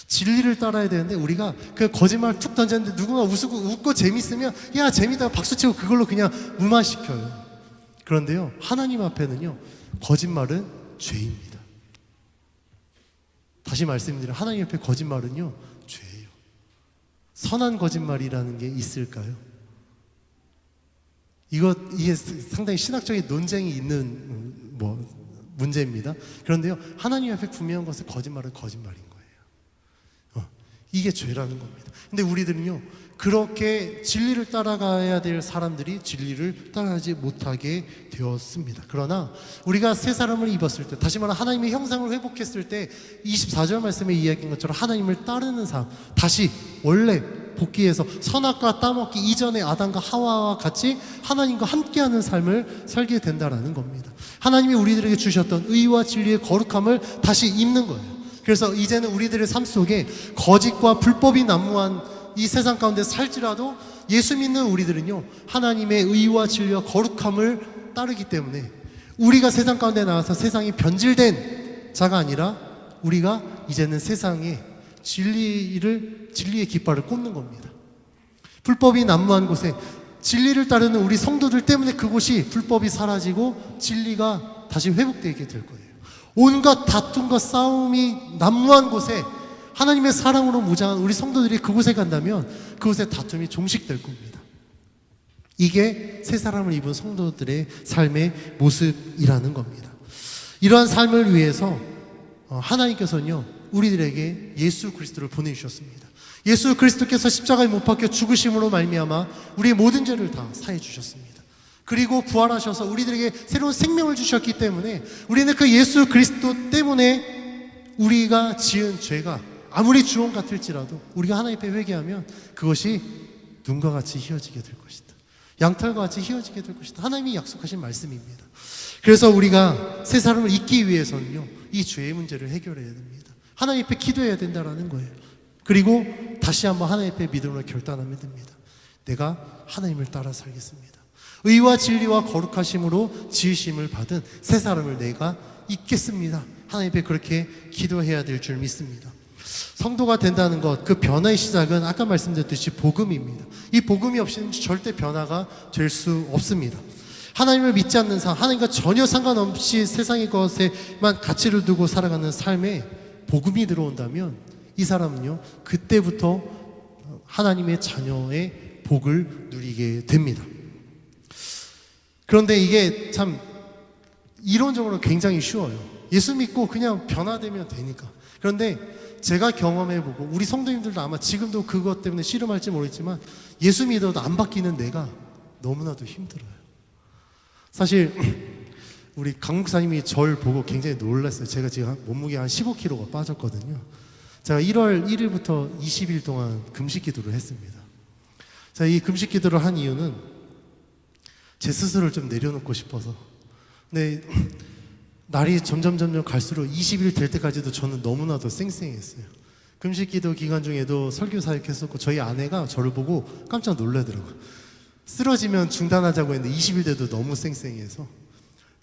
Speaker 1: 진리를 따라야 되는데 우리가 그 거짓말 툭 던졌는데 누군가 웃고 재밌으면 야 재밌다 박수치고 그걸로 그냥 무마시켜요. 그런데요, 하나님 앞에는요, 거짓말은 죄입니다. 다시 말씀드리면 하나님 앞에 거짓말은요, 죄예요. 선한 거짓말이라는 게 있을까요? 이게 상당히 신학적인 논쟁이 있는 문제입니다. 그런데요, 하나님 앞에 분명한 것은 거짓말은 거짓말인 거예요. 이게 죄라는 겁니다. 근데 우리들은요, 그렇게 진리를 따라가야 될 사람들이 진리를 따라가지 못하게 되었습니다. 그러나 우리가 새 사람을 입었을 때, 다시 말하면 하나님의 형상을 회복했을 때 24절 말씀에 이야기한 것처럼 하나님을 따르는 삶, 다시 원래 복귀해서 선악과 따먹기 이전의 아담과 하와와 같이 하나님과 함께하는 삶을 살게 된다는 겁니다. 하나님이 우리들에게 주셨던 의와 진리의 거룩함을 다시 입는 거예요. 그래서 이제는 우리들의 삶 속에 거짓과 불법이 난무한 이 세상 가운데 살지라도 예수 믿는 우리들은요, 하나님의 의와 진리와 거룩함을 따르기 때문에 우리가 세상 가운데 나와서 세상이 변질된 자가 아니라 우리가 이제는 세상에 진리의 깃발을 꽂는 겁니다. 불법이 난무한 곳에 진리를 따르는 우리 성도들 때문에 그곳이 불법이 사라지고 진리가 다시 회복되게 될 거예요. 온갖 다툼과 싸움이 난무한 곳에 하나님의 사랑으로 무장한 우리 성도들이 그곳에 간다면 그곳에 다툼이 종식될 겁니다. 이게 새 사람을 입은 성도들의 삶의 모습이라는 겁니다. 이러한 삶을 위해서 하나님께서는요, 우리들에게 예수 그리스도를 보내주셨습니다. 예수 그리스도께서 십자가에 못 박혀 죽으심으로 말미암아 우리의 모든 죄를 다 사해 주셨습니다. 그리고 부활하셔서 우리들에게 새로운 생명을 주셨기 때문에 우리는 그 예수 그리스도 때문에 우리가 지은 죄가 아무리 주홍 같을지라도 우리가 하나님 앞에 회개하면 그것이 눈과 같이 휘어지게 될 것이다. 양털과 같이 휘어지게 될 것이다. 하나님이 약속하신 말씀입니다. 그래서 우리가 새 사람을 잊기 위해서는요, 이 죄의 문제를 해결해야 됩니다. 하나님 앞에 기도해야 된다는 거예요. 그리고 다시 한번 하나님 앞에 믿음으로 결단하면 됩니다. 내가 하나님을 따라 살겠습니다. 의와 진리와 거룩하심으로 지으심을 받은 새 사람을 내가 잊겠습니다. 하나님 앞에 그렇게 기도해야 될 줄 믿습니다. 성도가 된다는 것, 그 변화의 시작은 아까 말씀드렸듯이 복음입니다. 이 복음이 없이는 절대 변화가 될 수 없습니다. 하나님을 믿지 않는 삶, 하나님과 전혀 상관없이 세상의 것에만 가치를 두고 살아가는 삶에 복음이 들어온다면 이 사람은요, 그때부터 하나님의 자녀의 복을 누리게 됩니다. 그런데 이게 참 이론적으로 굉장히 쉬워요. 예수 믿고 그냥 변화되면 되니까. 그런데 제가 경험해보고 우리 성도님들도 아마 지금도 그것 때문에 씨름할지 모르겠지만 예수 믿어도 안 바뀌는 내가 너무나도 힘들어요. 사실 우리 강 목사님이 저를 보고 굉장히 놀랐어요. 제가 지금 몸무게가 한 15kg가 빠졌거든요. 제가 1월 1일부터 20일 동안 금식 기도를 했습니다. 제가 이 금식 기도를 한 이유는 제 스스로를 좀 내려놓고 싶어서. 근데 날이 점점 갈수록 20일 될 때까지도 저는 너무나도 쌩쌩했어요. 금식 기도 기간 중에도 설교 사역했었고 저희 아내가 저를 보고 깜짝 놀라더라고요. 쓰러지면 중단하자고 했는데 20일 돼도 너무 쌩쌩해서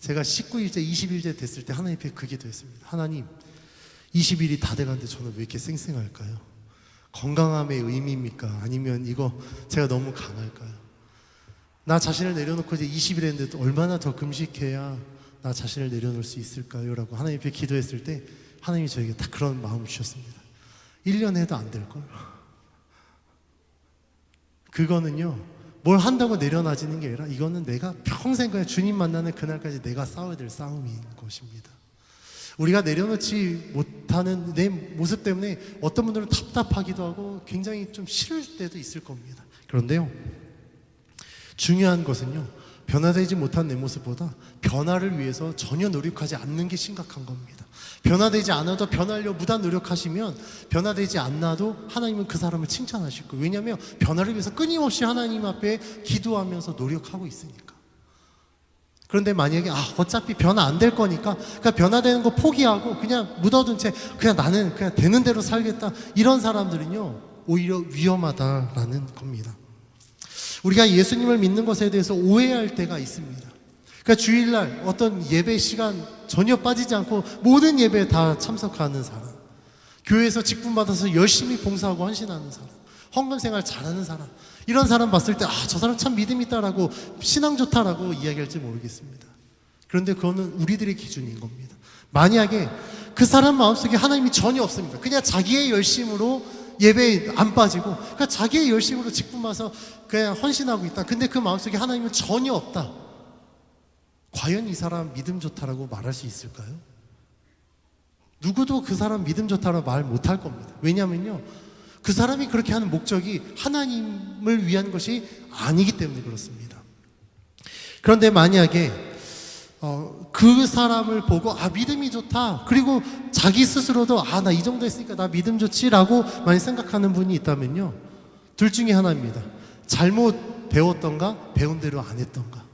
Speaker 1: 제가 19일째 20일째 됐을 때 하나님 앞에 그 기도했습니다. 하나님, 20일이 다 돼가는데 저는 왜 이렇게 쌩쌩할까요? 건강함의 의미입니까? 아니면 이거 제가 너무 강할까요? 나 자신을 내려놓고 이제 20일 했는데 또 얼마나 더 금식해야 나 자신을 내려놓을 수 있을까요? 라고 하나님 앞에 기도했을 때 하나님이 저에게 딱 그런 마음을 주셨습니다. 1년 해도 안 될걸? 그거는요, 뭘 한다고 내려놔지는 게 아니라 이거는 내가 평생 그냥 주님 만나는 그날까지 내가 싸워야 될 싸움인 것입니다. 우리가 내려놓지 못하는 내 모습 때문에 어떤 분들은 답답하기도 하고 굉장히 좀 싫을 때도 있을 겁니다. 그런데요, 중요한 것은요, 변화되지 못한 내 모습보다 변화를 위해서 전혀 노력하지 않는 게 심각한 겁니다. 변화되지 않아도 변하려 무단 노력하시면 변화되지 않아도 하나님은 그 사람을 칭찬하실 거예요. 왜냐하면 변화를 위해서 끊임없이 하나님 앞에 기도하면서 노력하고 있으니까. 그런데 만약에 어차피 변화 안 될 거니까 그냥 변화되는 거 포기하고 그냥 묻어둔 채 그냥 나는 그냥 되는 대로 살겠다, 이런 사람들은요 오히려 위험하다라는 겁니다. 우리가 예수님을 믿는 것에 대해서 오해할 때가 있습니다. 그러니까 주일날 어떤 예배 시간 전혀 빠지지 않고 모든 예배에 다 참석하는 사람, 교회에서 직분받아서 열심히 봉사하고 헌신하는 사람, 헌금생활 잘하는 사람, 이런 사람 봤을 때 저 사람 참 믿음 있다라고 신앙 좋다라고 이야기할지 모르겠습니다. 그런데 그거는 우리들의 기준인 겁니다. 만약에 그 사람 마음속에 하나님이 전혀 없습니다. 그냥 자기의 열심으로 예배에 안 빠지고 그냥 자기의 열심으로 직분받아서 그냥 헌신하고 있다. 근데 그 마음속에 하나님은 전혀 없다. 과연 이 사람 믿음 좋다라고 말할 수 있을까요? 누구도 그 사람 믿음 좋다라고 말 못할 겁니다. 왜냐하면요, 그 사람이 그렇게 하는 목적이 하나님을 위한 것이 아니기 때문에 그렇습니다. 그런데 만약에 그 사람을 보고 믿음이 좋다, 그리고 자기 스스로도 나 이 정도 했으니까 나 믿음 좋지라고 많이 생각하는 분이 있다면요, 둘 중에 하나입니다. 잘못 배웠던가 배운 대로 안 했던가.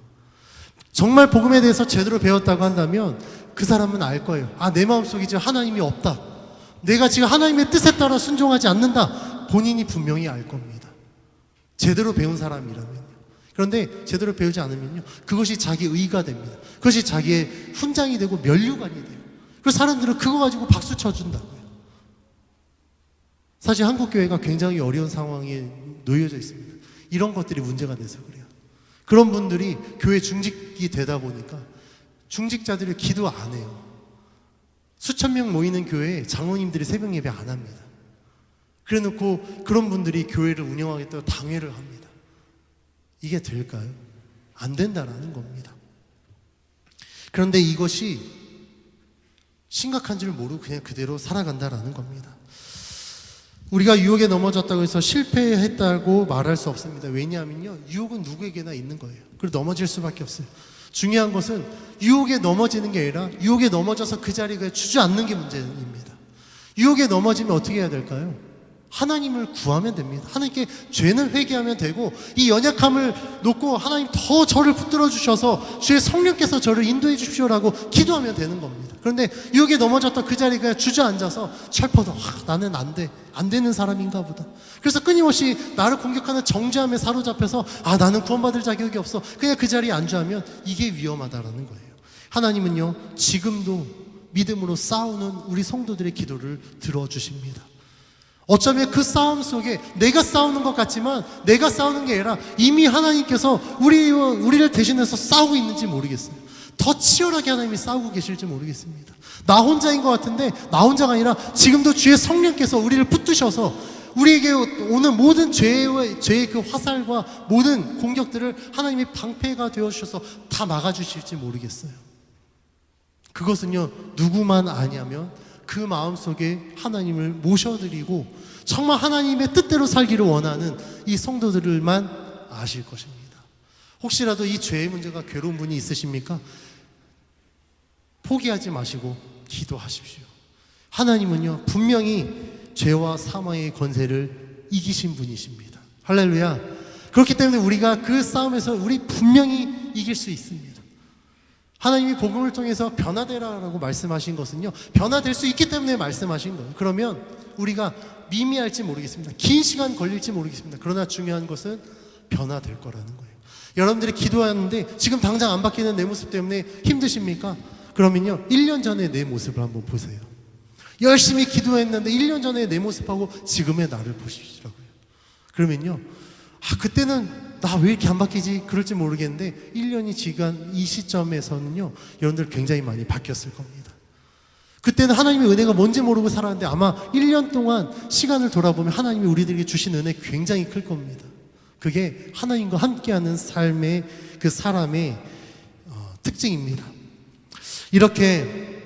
Speaker 1: 정말 복음에 대해서 제대로 배웠다고 한다면 그 사람은 알 거예요. 내 마음속에 지금 하나님이 없다, 내가 지금 하나님의 뜻에 따라 순종하지 않는다, 본인이 분명히 알 겁니다. 제대로 배운 사람이라면. 그런데 제대로 배우지 않으면요, 그것이 자기 의가 됩니다. 그것이 자기의 훈장이 되고 면류관이 돼요. 그래서 사람들은 그거 가지고 박수 쳐준다고요. 사실 한국교회가 굉장히 어려운 상황에 놓여져 있습니다. 이런 것들이 문제가 돼서 그래요. 그런 분들이 교회 중직이 되다 보니까 중직자들이 기도 안 해요. 수천 명 모이는 교회에 장로님들이 새벽 예배 안 합니다. 그래 놓고 그런 분들이 교회를 운영하겠다고 당회를 합니다. 이게 될까요? 안 된다라는 겁니다. 그런데 이것이 심각한 줄 모르고 그냥 그대로 살아간다라는 겁니다. 우리가 유혹에 넘어졌다고 해서 실패했다고 말할 수 없습니다. 왜냐하면요, 유혹은 누구에게나 있는 거예요. 그리고 넘어질 수밖에 없어요. 중요한 것은 유혹에 넘어지는 게 아니라 유혹에 넘어져서 그 자리에 주저앉는 게 문제입니다. 유혹에 넘어지면 어떻게 해야 될까요? 하나님을 구하면 됩니다. 하나님께 죄는 회개하면 되고, 이 연약함을 놓고 하나님 더 저를 붙들어 주셔서 주의 성령께서 저를 인도해 주십시오라고 기도하면 되는 겁니다. 그런데 유혹에 넘어졌다 그 자리에 그냥 주저앉아서 철퍼도 나는 안 되는 사람인가 보다. 그래서 끊임없이 나를 공격하는 정죄함에 사로잡혀서 나는 구원받을 자격이 없어, 그냥 그 자리에 안주하면 이게 위험하다라는 거예요. 하나님은요, 지금도 믿음으로 싸우는 우리 성도들의 기도를 들어주십니다. 어쩌면 그 싸움 속에 내가 싸우는 것 같지만 내가 싸우는 게 아니라 이미 하나님께서 우리를 대신해서 싸우고 있는지 모르겠어요. 더 치열하게 하나님이 싸우고 계실지 모르겠습니다. 나 혼자인 것 같은데 나 혼자가 아니라 지금도 주의 성령께서 우리를 붙드셔서 우리에게 오는 모든 죄의 그 화살과 모든 공격들을 하나님이 방패가 되어주셔서 다 막아주실지 모르겠어요. 그것은요, 누구만 아냐면 그 마음속에 하나님을 모셔드리고 정말 하나님의 뜻대로 살기를 원하는 이 성도들만 아실 것입니다. 혹시라도 이 죄의 문제가 괴로운 분이 있으십니까? 포기하지 마시고 기도하십시오. 하나님은요, 분명히 죄와 사망의 권세를 이기신 분이십니다. 할렐루야. 그렇기 때문에 우리가 그 싸움에서 우리 분명히 이길 수 있습니다. 하나님이 복음을 통해서 변화되라라고 말씀하신 것은요, 변화될 수 있기 때문에 말씀하신 거예요. 그러면 우리가 미미할지 모르겠습니다. 긴 시간 걸릴지 모르겠습니다. 그러나 중요한 것은 변화될 거라는 거예요. 여러분들이 기도하는데 지금 당장 안 바뀌는 내 모습 때문에 힘드십니까? 그러면요, 1년 전에 내 모습을 한번 보세요. 열심히 기도했는데 1년 전에 내 모습하고 지금의 나를 보시라고요. 그러면요, 그때는 나 왜 이렇게 안 바뀌지? 그럴지 모르겠는데 1년이 지간 이 시점에서는요, 여러분들 굉장히 많이 바뀌었을 겁니다. 그때는 하나님의 은혜가 뭔지 모르고 살았는데 아마 1년 동안 시간을 돌아보면 하나님이 우리들에게 주신 은혜 굉장히 클 겁니다. 그게 하나님과 함께하는 삶의 그 사람의 특징입니다. 이렇게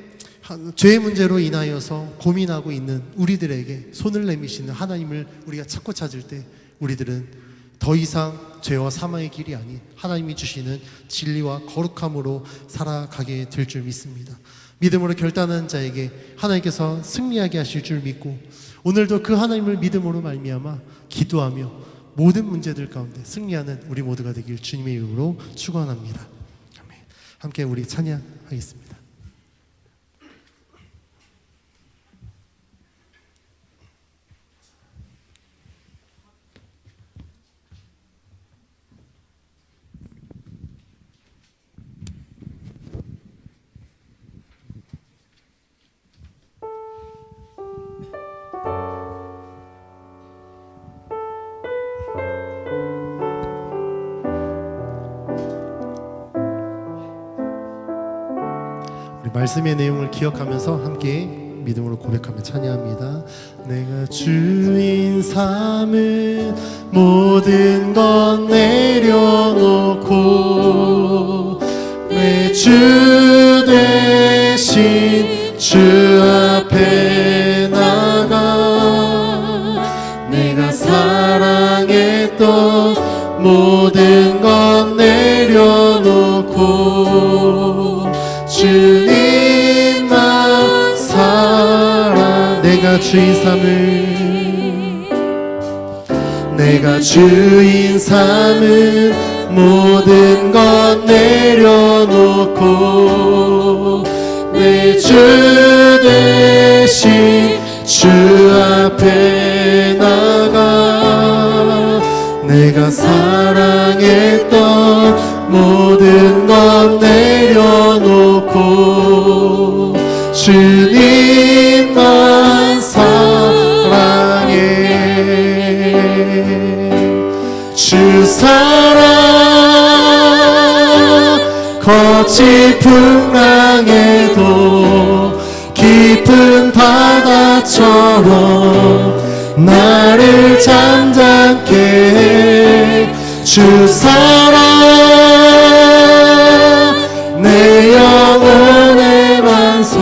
Speaker 1: 죄의 문제로 인하여서 고민하고 있는 우리들에게 손을 내미시는 하나님을 우리가 찾고 찾을 때 우리들은 더 이상 죄와 사망의 길이 아닌 하나님이 주시는 진리와 거룩함으로 살아가게 될 줄 믿습니다. 믿음으로 결단한 자에게 하나님께서 승리하게 하실 줄 믿고 오늘도 그 하나님을 믿음으로 말미암아 기도하며 모든 문제들 가운데 승리하는 우리 모두가 되길 주님의 이름으로 축원합니다. 아멘. 함께 우리 찬양하겠습니다. 말씀의 내용을 기억하면서 함께 믿음으로 고백하며 찬양합니다. 내가 주인 삼은 모든 것 내려놓고 내 주 대신 주 앞에 나가 내가 사랑했던 모든 것 내려놓고 주님만 사랑 내가 주인 삼은 모든 것 내려놓고 내 주 대신 주 앞에 나가 내가 사랑했던 모든 것 내려놓고 주님만 사랑해 주 사랑 거친 풍랑에도 깊은 바다처럼 나를 잠잠케 해 주 사랑 내 영혼의 반석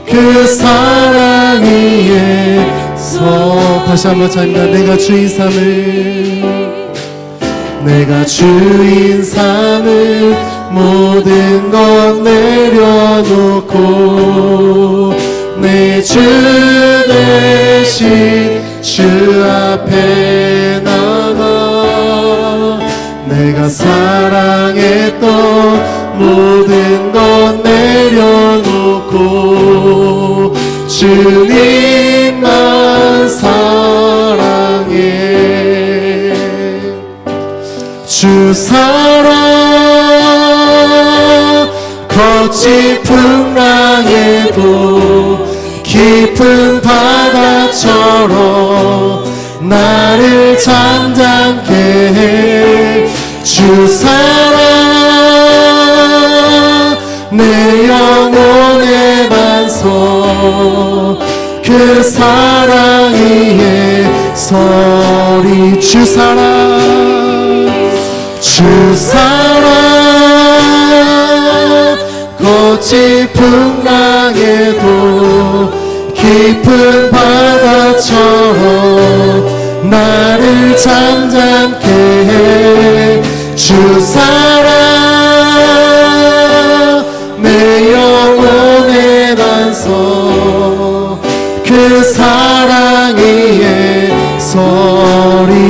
Speaker 1: 그 사랑 위에서 다시 한번 찬양합니다. 내가 주인 삼을 모든 것 내려놓고 내 주 대신 주 앞에 나가 내가 사랑했던 모든 것 내려놓고 주님만 사랑해 주 사랑 거친 풍랑에도 깊은 바다처럼 나를 잠잠케 해 주 사랑 내 영혼의 반석 그 사랑 위에 서리. 주 사랑 거친 풍랑에도 깊은 바다처럼 나를 잠잠케 해. 주 사랑 내 영혼의 반석. 그 사랑 위에 서리.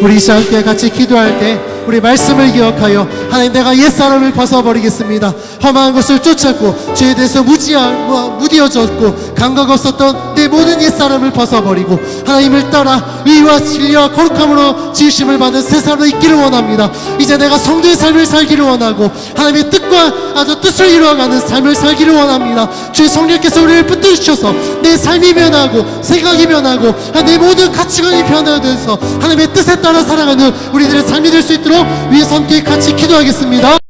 Speaker 1: 우리 이 함께 같이 기도할 때 우리 말씀을 기억하여 하나님, 내가 옛사람을 벗어버리겠습니다. 험한 것을 쫓았고 죄에 대해서 무디어졌고 감각 없었던 내 모든 옛사람을 벗어버리고 하나님을 따라 의와 진리와 거룩함으로 지으심을 받은 새 사람으로 있기를 원합니다. 이제 내가 성도의 삶을 살기를 원하고 하나님의 뜻을 이루어가는 삶을 살기를 원합니다. 주의 성령께서 우리를 붙드셔서 내 삶이 변하고 생각이 변하고 내 모든 가치관이 변화돼서 하나님의 뜻에 따라 살아가는 우리들의 삶이 될 수 있도록 위에서 함께 같이 기도하겠습니다.